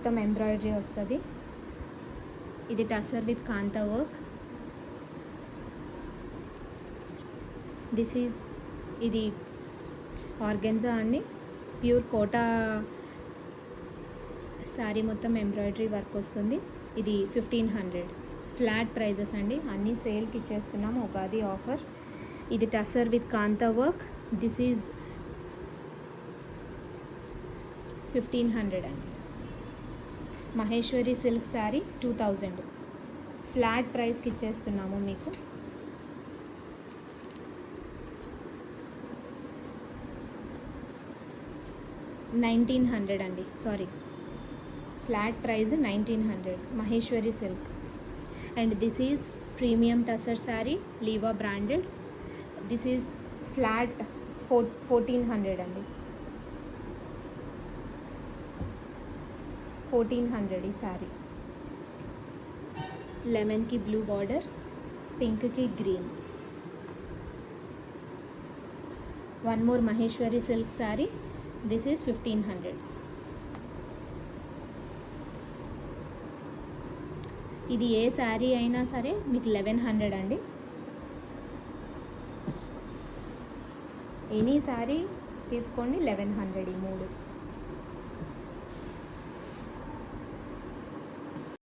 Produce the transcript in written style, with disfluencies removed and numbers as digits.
మొత్తం ఎంబ్రాయిడరీ వస్తుంది. ఇది టసర్ విత్ కాంతా వర్క్. ఇది ఆర్గెన్జా అండి, ప్యూర్ కోటా శారీ మొత్తం ఎంబ్రాయిడరీ వర్క్ వస్తుంది. ఇది 1500 ఫ్లాట్ ప్రైజెస్ అండి, అన్నీ సేల్కి ఇచ్చేస్తున్నాము, ఉగాది ఆఫర్. ఇది tussar with kantha work. This is 1500 అండి. మహేశ్వరి సిల్క్ శారీ 2000 ఫ్లాట్ ప్రైస్కి ఇచ్చేస్తున్నాము మీకు. $1900 అండి, sorry, flat price 1900 Maheshwari silk. And this is premium tussar sari, లీవా బ్రాండెడ్. దిస్ ఈజ్ ఫ్లాట్ 1400 అండి, 1400 ఈ శారీ. లెమన్కి బ్లూ బార్డర్, పింక్కి green. One more Maheshwari silk sari. This is 1500. ఇది ఏ శారీ అయినా సరే మీకు 1100 అండి. ఎనీ శారీ తీసుకోండి, 1100 ఈ మూడు.